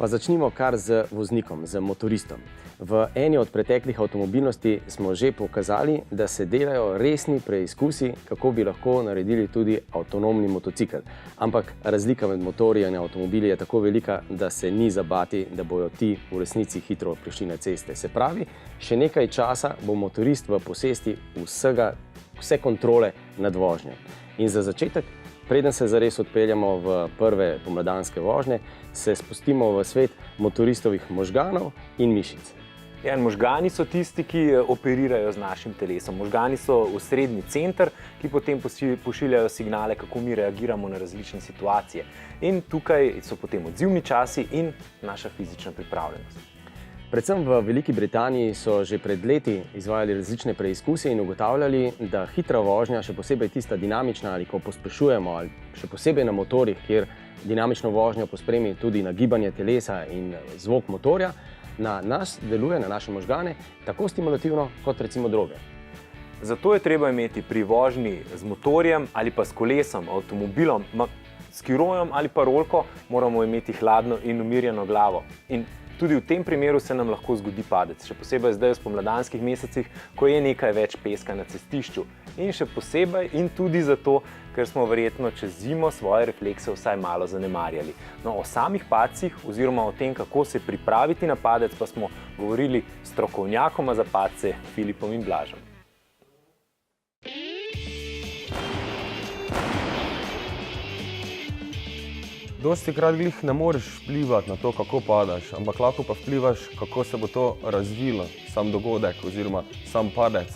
Pa začnimo kar z voznikom, z motoristom. V eni od preteklih avtomobilnosti smo že pokazali, da se delajo resni preizkusi, kako bi lahko naredili tudi avtonomni motocikel. Ampak razlika med motorji in avtomobili je tako velika, da se ni za bati, da bojo ti v resnici hitro prišli na ceste. Se pravi, še nekaj časa bo motorist v posesti vse kontrole nad vožnjo. In za začetek, preden se zares odpeljamo v prve pomladanske vožnje, se spustimo v svet motoristovih možganov in mišic. Ja, možgani so tisti, ki operirajo z našim telesom. Možgani so osrednji center, ki potem pošiljajo signale, kako mi reagiramo na različne situacije. In tukaj so potem odzivni časi in naša fizična pripravljenost. Predvsem v Veliki Britaniji so že pred leti izvajali različne preizkuse in ugotavljali, da hitra vožnja, še posebej tista dinamična ali ko pospešujemo, ali še posebej na motorjih, kjer dinamično vožnjo pospremi tudi nagibanje telesa in zvok motorja, na nas deluje, na naše možgane, tako stimulativno kot recimo droge. Zato je treba imeti pri vožnji z motorjem ali pa s kolesom, avtomobilom, skirojem ali pa rolko, moramo imeti hladno in umirjeno glavo. In tudi v tem primeru se nam lahko zgodi padec, še posebej zdaj v spomladanskih mesecih, ko je nekaj več peska na cestišču. In še posebej in tudi zato, ker smo verjetno čez zimo svoje reflekse vsaj malo zanemarjali. No, o samih padcih oziroma o tem, kako se pripraviti na padec, pa smo govorili s strokovnjakoma za padce Filipom in Blažem. Dostikrat glih ne moreš vplivati na to, kako padaš, ampak lahko pa vplivaš, kako se bo to razvilo, sam dogodek oziroma sam padec.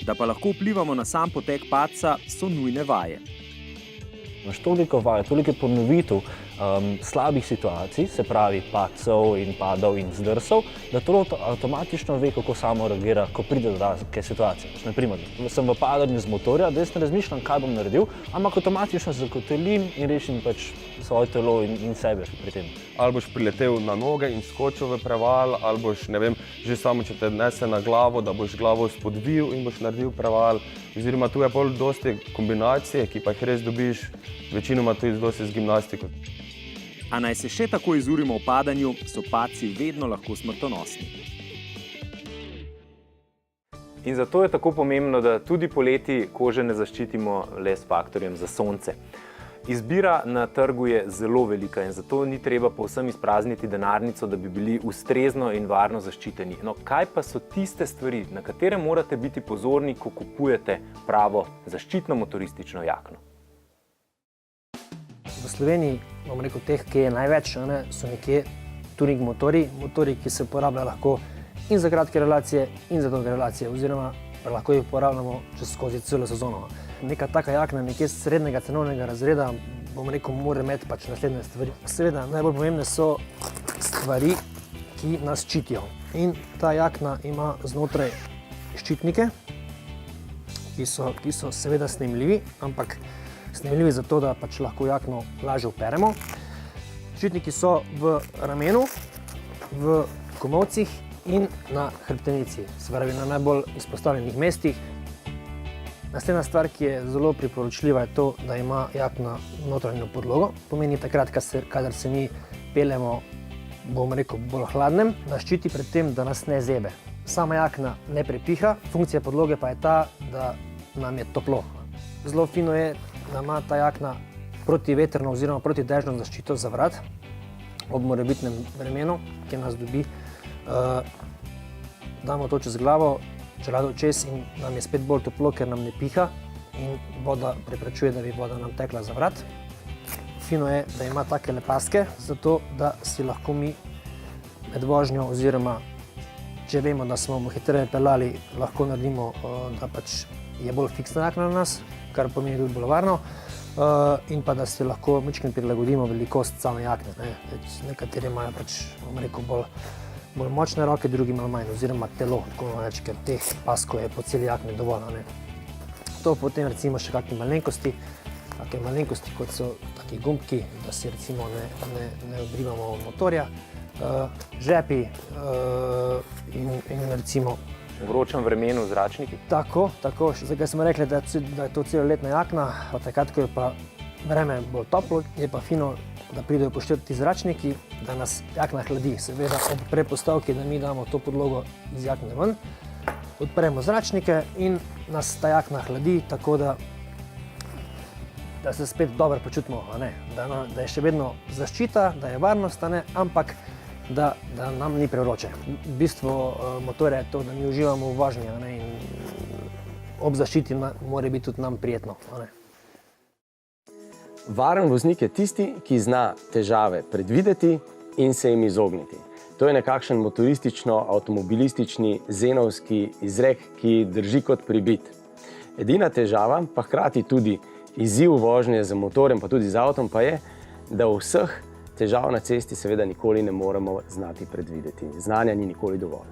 Da pa lahko vplivamo na sam potek padca, so nujne vaje. Imaš toliko vaj, toliko ponovitev slabih situacij, se pravi padcev in padov in zdrsov, da telo avtomatično ve, kako samo reagira, ko pride do take situacije. Naprimer, sem v padanju z motorja, da jaz ne razmišljam, kaj bom naredil, ampak avtomatično se zakotelim in rešim pač svoje telo in sebe pri tem. Ali boš priletel na noge in skočil v preval, ali boš, ne vem, že samo če te nese na glavo, da boš glavo spodvil in boš naredil preval. Oziroma tu je bolj dosti kombinacije, ki pa jih res dobiš večinoma tudi dosti z gimnastiko. A naj se še tako izurimo v padanju, so padci vedno lahko smrtonosni. In zato je tako pomembno, da tudi poleti kože ne zaščitimo le s faktorjem za sonce. Izbira na trgu je zelo velika in zato ni treba povsem izprazniti denarnico, da bi bili ustrezno in varno zaščiteni. No, kaj pa so tiste stvari, na katere morate biti pozorni, ko kupujete pravo zaščitno motoristično jakno? V Sloveniji, bom rekel, teh, ki je največ, so nekje tuning motorji, ki se uporabljajo lahko in za kratke relacije in za dolge relacije, oziroma lahko jih uporabljamo čez skozi celo sezono. Neka taka jakna, nekje srednjega cenovnega razreda, bom rekel, mora imeti pač naslednje stvari. Seveda, najbolj pomembne so stvari, ki nas ščitijo. In ta jakna ima znotraj ščitnike, ki so seveda snemljivi, ampak snemljivi zato, da pač lahko jakno lažje operemo. Ščitniki so v ramenu, v komolcih in na hrbtenici, se pravi na najbolj izpostavljenih mestih. Naslednja stvar, ki je zelo priporočljiva, je to, da ima jakna notranjo podlogo. Pomeni takrat, kadar se mi peljemo, bom rekel, bolj hladnem, nas ščiti pred tem, da nas ne zebe. Sama jakna ne prepiha, funkcija podloge pa je ta, da nam je toplo. Zelo fino je, da ima ta jakna protivetrno oziroma protidežno zaščito za vrat ob morebitnem vremenu, ki nas dobi. Damo to čez glavo, čelado čez in nam je spet bolj toplo, ker nam ne piha in voda preprečuje, da bi voda nam tekla za vrat. Fino je, da ima takele paske, zato da si lahko mi med vožnjo oziroma če vemo, da smo hitreje peljali, lahko naredimo, da pač je bolj fiksna jakna na nas, kar pomeni tudi bolj varno, in pa da si lahko majčkeno prilagodimo velikost same jakne. Nekateri imajo pač, bom rekel, bolj močne roke, drugi malo manj, oziroma telo, tako reči, ker teh paskov je po celi jakni dovolj. To potem recimo še kakšne malenkosti, kot so taki gumbki, da si recimo ne obrivamo motorja, žepi in recimo V vročem vremenu zračniki? Tako. Zdaj smo rekli, da je to celoletna jakna, pa takrat, ko je pa vreme bolj toplo, je pa fino, da pridejo poštevati zračniki, da nas jakna hladi. Seveda ob prepostavki, da mi damo to podlogo iz jakne ven, odpremo zračnike in nas ta jakna hladi, tako da se spet dobro počutimo, da je še vedno zaščita, da je varnost, ampak da nam ni prevroče. Bistvo motorja je to, da mi uživamo v vožnji in ob zaščiti mora biti tudi nam prijetno. Varen voznik je tisti, ki zna težave predvideti in se jim izogniti. To je nekakšen motoristično-avtomobilistični zenovski izrek, ki drži kot pribit. Edina težava, pa hkrati tudi izziv vožnje z motorjem, pa tudi z avtom, pa je, da vseh težav na cesti seveda nikoli ne moremo znati predvideti. Znanja ni nikoli dovolj.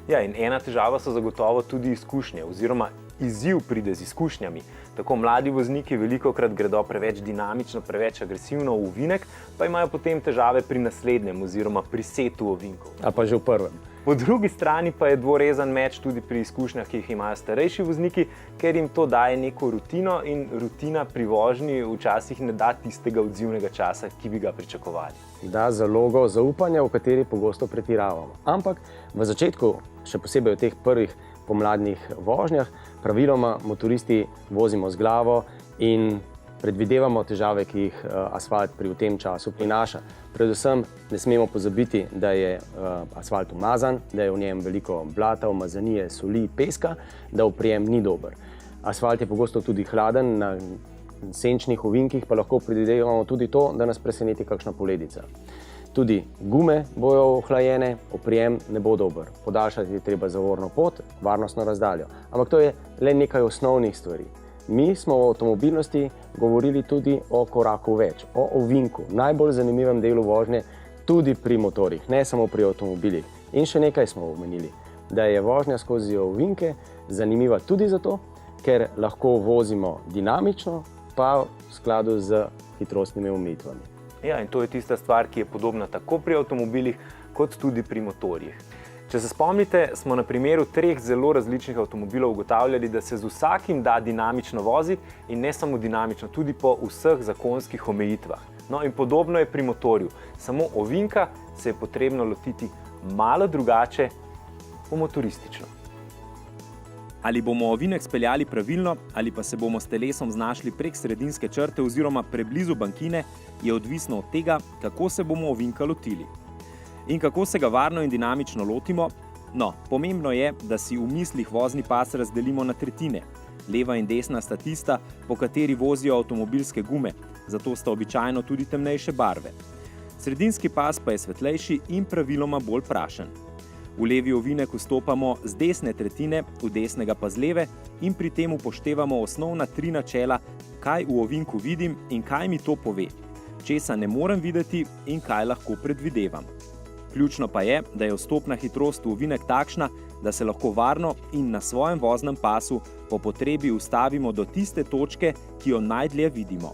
Ja, in ena težava so zagotovo tudi izkušnje, oziroma izziv pride z izkušnjami. Tako mladi vozniki velikokrat gredo preveč dinamično, preveč agresivno v ovinek, pa imajo potem težave pri naslednjem oziroma pri setu ovinkov. A pa že v prvem. Po drugi strani pa je dvorezen meč tudi pri izkušnjah, ki jih imajo starejši vozniki, ker jim to daje neko rutino in rutina pri vožnji včasih ne da tistega odzivnega časa, ki bi ga pričakovali. Da zalogo zaupanja, v kateri pogosto pretiravamo. Ampak v začetku, še posebej v teh prvih pomladnih vožnjah, praviloma motoristi vozimo z glavo in predvidevamo težave, ki jih asfalt pri tem času prinaša. Predvsem ne smemo pozabiti, da je asfalt umazan, da je v njem veliko blata, umazanije, soli, peska, da oprijem ni dober. Asfalt je pogosto tudi hladen, na senčnih ovinkih pa lahko predvidevamo tudi to, da nas preseneti kakšna poledica. Tudi gume bojo ohlajene, oprijem ne bo dober. Podaljšati je treba zavorno pot, varnostno razdaljo. Ampak to je le nekaj osnovnih stvari. Mi smo v avtomobilnosti govorili tudi o koraku več, o ovinku, najbolj zanimivem delu vožnje, tudi pri motorjih, ne samo pri avtomobilih. In še nekaj smo omenili, da je vožnja skozi ovinke zanimiva tudi zato, ker lahko vozimo dinamično, pa v skladu z hitrostnimi omejitvami. Ja, in to je tista stvar, ki je podobna tako pri avtomobilih, kot tudi pri motorjih. Če se spomnite, smo na primeru 3 zelo različnih avtomobilov ugotavljali, da se z vsakim da dinamično voziti in ne samo dinamično, tudi po vseh zakonskih omejitvah. No in podobno je pri motorju. Samo ovinka se je potrebno lotiti malo drugače, motoristično. Ali bomo ovinek speljali pravilno ali pa se bomo s telesom znašli prek sredinske črte oziroma preblizu bankine, je odvisno od tega, kako se bomo ovinka lotili. In kako se ga varno in dinamično lotimo? No, pomembno je, da si v mislih vozni pas razdelimo na tretjine. Leva in desna sta tista, po kateri vozijo avtomobilske gume, zato sta običajno tudi temnejše barve. Sredinski pas pa je svetlejši in praviloma bolj prašen. V levi ovinek vstopamo z desne tretjine, v desnega pa z leve in pri tem upoštevamo osnovna 3 načela, kaj v ovinku vidim in kaj mi to pove, česa ne morem videti in kaj lahko predvidevam. Ključno pa je, da je vstopna hitrost v ovinek takšna, da se lahko varno in na svojem voznem pasu po potrebi ustavimo do tiste točke, ki jo najdlje vidimo.